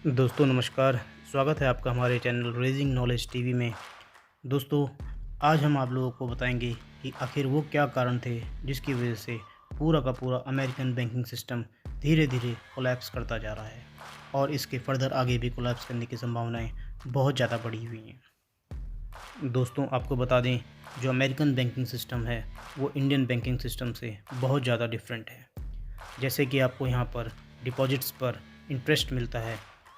दोस्तों नमस्कार। स्वागत है आपका हमारे चैनल रेजिंग नॉलेज टीवी में। दोस्तों, आज हम आप लोगों को बताएंगे कि आखिर वो क्या कारण थे जिसकी वजह से पूरा का पूरा अमेरिकन बैंकिंग सिस्टम धीरे धीरे कोलैप्स करता जा रहा है और इसके फर्दर आगे भी कोलैप्स करने की संभावनाएं बहुत ज़्यादा बढ़ी हुई हैं। दोस्तों, आपको बता दें, जो अमेरिकन बैंकिंग सिस्टम है वो इंडियन बैंकिंग सिस्टम से बहुत ज़्यादा डिफरेंट है। जैसे कि आपको यहाँ पर डिपॉजिट्स पर इंटरेस्ट मिलता है,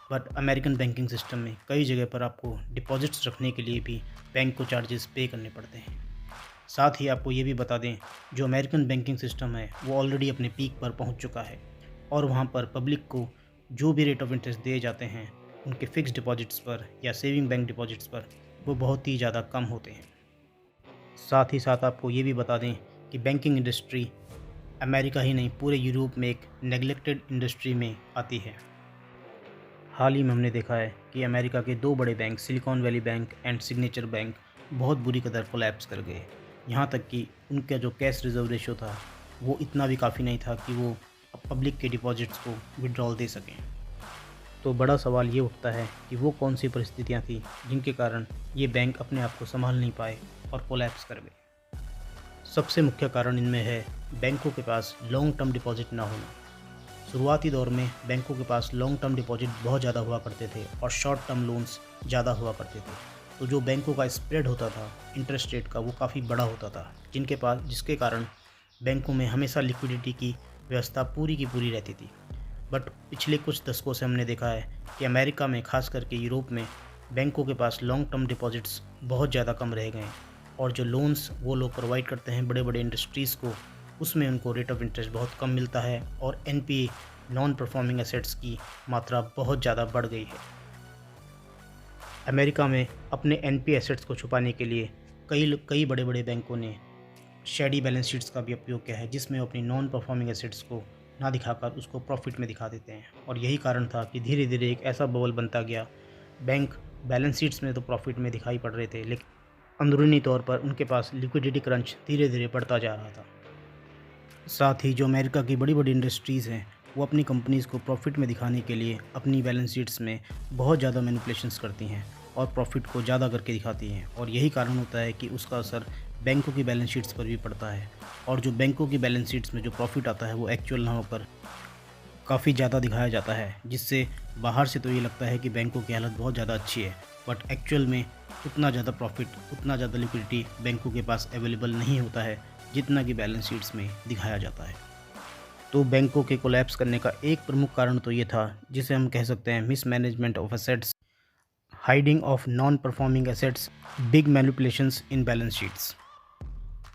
बट अमेरिकन बैंकिंग सिस्टम में कई जगह पर आपको डिपॉजिट्स रखने के लिए भी बैंक को चार्जेस पे करने पड़ते हैं। साथ ही आपको ये भी बता दें, जो अमेरिकन बैंकिंग सिस्टम है वो ऑलरेडी अपने पीक पर पहुंच चुका है और वहां पर पब्लिक को जो भी रेट ऑफ इंटरेस्ट दिए जाते हैं उनके फिक्स डिपॉजिट्स पर या सेविंग बैंक डिपॉजिट्स पर वो बहुत ही ज़्यादा कम होते हैं। साथ ही साथ आपको ये भी बता दें कि बैंकिंग इंडस्ट्री अमेरिका ही नहीं पूरे यूरोप में एक नेग्लेक्टेड इंडस्ट्री में आती है। हाल ही में हमने देखा है कि अमेरिका के दो बड़े bank silicon valley bank and signature bank बहुत बुरी कदर कोलैप्स कर गए। यहाँ तक कि उनका जो कैश रिजर्व रेशो था वो इतना भी काफ़ी नहीं था कि वो पब्लिक के डिपॉजिट्स को विड्रॉल दे सकें। तो बड़ा सवाल ये उठता है कि वो कौन सी परिस्थितियाँ थी जिनके कारण ये बैंक अपने आप को संभाल नहीं पाए और कोलैप्स कर गए। सबसे मुख्य कारण इनमें है बैंकों के पास लॉन्ग टर्म डिपॉजिट ना होना। शुरुआती दौर में बैंकों के पास लॉन्ग टर्म डिपॉजिट बहुत ज़्यादा हुआ करते थे और शॉर्ट टर्म लोन्स ज़्यादा हुआ करते थे। तो जो बैंकों का स्प्रेड होता था इंटरेस्ट रेट का वो काफ़ी बड़ा होता था, जिसके कारण बैंकों में हमेशा लिक्विडिटी की व्यवस्था पूरी की पूरी रहती थी। बट पिछले कुछ दशकों से हमने देखा है कि अमेरिका में, खास करके यूरोप में, बैंकों के पास लॉन्ग टर्म डिपॉजिट्स बहुत ज़्यादा कम रह गए हैं और जो लोन्स वो लोग प्रोवाइड करते हैं बड़े बड़े इंडस्ट्रीज़ को, उसमें उनको रेट ऑफ इंटरेस्ट बहुत कम मिलता है और एनपीए नॉन परफॉर्मिंग एसेट्स की मात्रा बहुत ज़्यादा बढ़ गई है। अमेरिका में अपने एनपीए एसेट्स को छुपाने के लिए कई बड़े बड़े बैंकों ने शैडी बैलेंस शीट्स का भी उपयोग किया है, जिसमें वो अपनी नॉन परफॉर्मिंग एसेट्स को ना दिखाकर उसको प्रॉफिट में दिखा देते हैं। और यही कारण था कि धीरे धीरे एक ऐसा बबल बनता गया। बैंक बैलेंस शीट्स में तो प्रॉफिट में दिखाई पड़ रहे थे, लेकिन अंदरूनी तौर पर उनके पास लिक्विडिटी क्रंच धीरे धीरे बढ़ता जा रहा था। साथ ही जो अमेरिका की बड़ी बड़ी इंडस्ट्रीज़ हैं वो अपनी कंपनीज़ को प्रॉफिट में दिखाने के लिए अपनी बैलेंस शीट्स में बहुत ज़्यादा मैनिपुलेशंस करती हैं और प्रॉफिट को ज़्यादा करके दिखाती हैं। और यही कारण होता है कि उसका असर बैंकों की बैलेंस शीट्स पर भी पड़ता है और जो बैंकों की बैलेंस शीट्स में जो प्रॉफिट आता है वो एक्चुअल ना होकर काफ़ी ज़्यादा दिखाया जाता है, जिससे बाहर से तो ये लगता है कि बैंकों की हालत बहुत ज़्यादा अच्छी है, बट एक्चुअल में उतना ज़्यादा प्रॉफिट, उतना ज़्यादा लिक्विडिटी बैंकों के पास अवेलेबल नहीं होता है जितना कि बैलेंस शीट्स में दिखाया जाता है। तो बैंकों के कोलैप्स करने का एक प्रमुख कारण तो ये था, जिसे हम कह सकते हैं mismanagement of assets, hiding of non performing assets, big manipulations in balance sheets.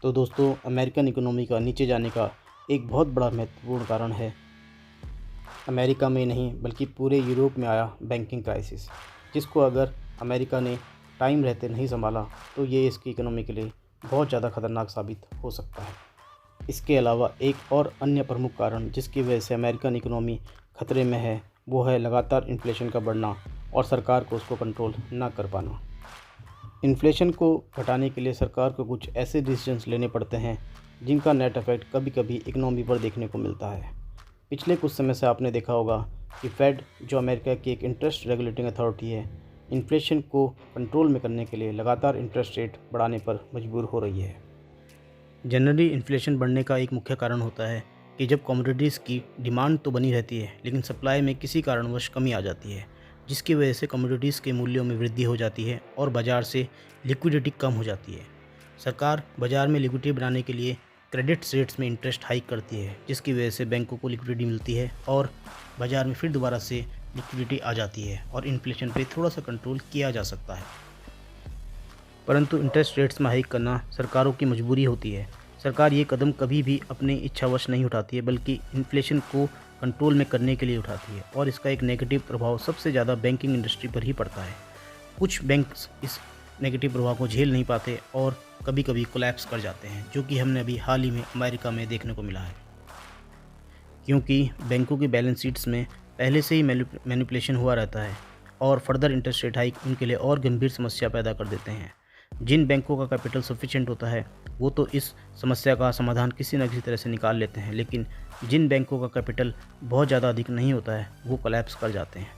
तो दोस्तों, अमेरिकन इकोनॉमी का नीचे जाने का एक बहुत बड़ा महत्वपूर्ण कारण है अमेरिका में नहीं बल्कि पूरे यूरोप में आया बैंकिंग क्राइसिस, जिसको अगर अमेरिका ने टाइम रहते नहीं संभाला तो ये इसकी इकोनॉमी के लिए बहुत ज़्यादा खतरनाक साबित हो सकता है। इसके अलावा एक और अन्य प्रमुख कारण जिसकी वजह से अमेरिकन इकोनॉमी खतरे में है वो है लगातार इन्फ्लेशन का बढ़ना और सरकार को उसको कंट्रोल ना कर पाना। इन्फ्लेशन को घटाने के लिए सरकार को कुछ ऐसे डिसीजंस लेने पड़ते हैं जिनका नेट इफेक्ट कभी कभी इकोनॉमी पर देखने को मिलता है। पिछले कुछ समय से आपने देखा होगा कि फेड, जो अमेरिका की एक इंटरेस्ट रेगुलेटिंग अथॉरिटी है, इन्फ्लेशन को कंट्रोल में करने के लिए लगातार इंटरेस्ट रेट बढ़ाने पर मजबूर हो रही है। जनरली इन्फ्लेशन बढ़ने का एक मुख्य कारण होता है कि जब कमोडिटीज़ की डिमांड तो बनी रहती है लेकिन सप्लाई में किसी कारणवश कमी आ जाती है, जिसकी वजह से कमोडिटीज़ के मूल्यों में वृद्धि हो जाती है और बाज़ार से लिक्विडिटी कम हो जाती है। सरकार बाज़ार में लिक्विडिटी बनाने के लिए क्रेडिट रेट्स में इंटरेस्ट हाइक करती है, जिसकी वजह से बैंकों को लिक्विडिटी मिलती है और बाज़ार में फिर दोबारा से लिक्विडिटी आ जाती है और इन्फ्लेशन पे थोड़ा सा कंट्रोल किया जा सकता है। परंतु इंटरेस्ट रेट्स में हाइक करना सरकारों की मजबूरी होती है। सरकार ये कदम कभी भी अपनी इच्छावश नहीं उठाती है, बल्कि इन्फ्लेशन को कंट्रोल में करने के लिए उठाती है और इसका एक नेगेटिव प्रभाव सबसे ज़्यादा बैंकिंग इंडस्ट्री पर ही पड़ता है। कुछ बैंक्स इस नेगेटिव प्रभाव को झेल नहीं पाते और कभी कभी कोलैप्स कर जाते हैं, जो कि हमने अभी हाल ही में अमेरिका में देखने को मिला है। क्योंकि बैंकों की बैलेंस शीट्स में पहले से ही मैनिपुलेशन हुआ रहता है और फर्दर इंटरेस्ट रेट हाइक उनके लिए और गंभीर समस्या पैदा कर देते हैं। जिन बैंकों का कैपिटल सफिशिएंट होता है वो तो इस समस्या का समाधान किसी न किसी तरह से निकाल लेते हैं, लेकिन जिन बैंकों का कैपिटल बहुत ज़्यादा अधिक नहीं होता है वो कोलैप्स कर जाते हैं।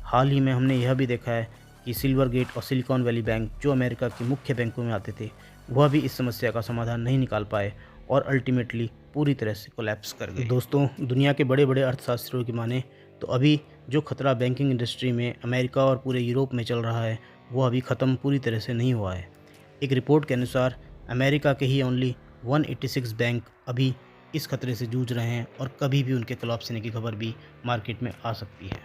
हाल ही में हमने यह भी देखा है कि सिल्वर गेट और सिलिकॉन वैली बैंक, जो अमेरिका के मुख्य बैंकों में आते थे, वह भी इस समस्या का समाधान नहीं निकाल पाए और अल्टीमेटली पूरी तरह से कोलैप्स कर गए। दोस्तों, दुनिया के बड़े बड़े अर्थशास्त्रियों की माने तो अभी जो खतरा बैंकिंग इंडस्ट्री में अमेरिका और पूरे यूरोप में चल रहा है, वो अभी ख़त्म पूरी तरह से नहीं हुआ है। एक रिपोर्ट के अनुसार अमेरिका के ही ओनली 186 बैंक अभी इस खतरे से जूझ रहे हैं और कभी भी उनके कोलैप्स होने की खबर भी मार्केट में आ सकती है।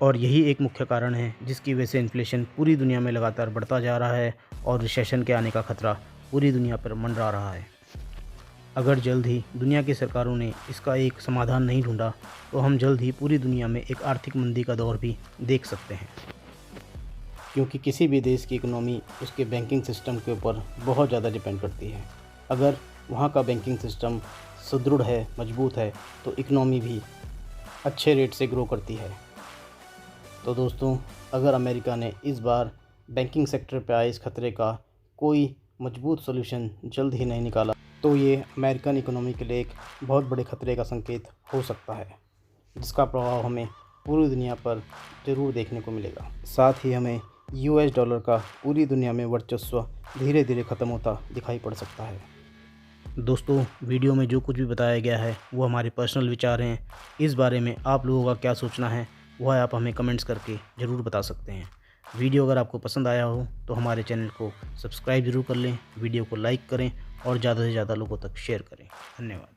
और यही एक मुख्य कारण है जिसकी वजह से इन्फ्लेशन पूरी दुनिया में लगातार बढ़ता जा रहा है और रिसेशन के आने का खतरा पूरी दुनिया पर मंडरा रहा है। अगर जल्द ही दुनिया की सरकारों ने इसका एक समाधान नहीं ढूंढा तो हम जल्द ही पूरी दुनिया में एक आर्थिक मंदी का दौर भी देख सकते हैं, क्योंकि किसी भी देश की इकोनॉमी उसके बैंकिंग सिस्टम के ऊपर बहुत ज़्यादा डिपेंड करती है। अगर वहाँ का बैंकिंग सिस्टम सुदृढ़ है, मजबूत है, तो इकोनॉमी भी अच्छे रेट से ग्रो करती है। तो दोस्तों, अगर अमेरिका ने इस बार बैंकिंग सेक्टर पर आए इस खतरे का कोई मजबूत सॉल्यूशन जल्द ही नहीं निकाला तो ये अमेरिकन इकोनॉमी के लिए एक बहुत बड़े खतरे का संकेत हो सकता है, जिसका प्रभाव हमें पूरी दुनिया पर ज़रूर देखने को मिलेगा। साथ ही हमें यूएस डॉलर का पूरी दुनिया में वर्चस्व धीरे धीरे ख़त्म होता दिखाई पड़ सकता है। दोस्तों, वीडियो में जो कुछ भी बताया गया है वो हमारे पर्सनल विचार हैं। इस बारे में आप लोगों का क्या सोचना है वह आप हमें कमेंट्स करके ज़रूर बता सकते हैं। वीडियो अगर आपको पसंद आया हो तो हमारे चैनल को सब्सक्राइब ज़रूर कर लें, वीडियो को लाइक करें और ज़्यादा से ज़्यादा लोगों तक शेयर करें। धन्यवाद।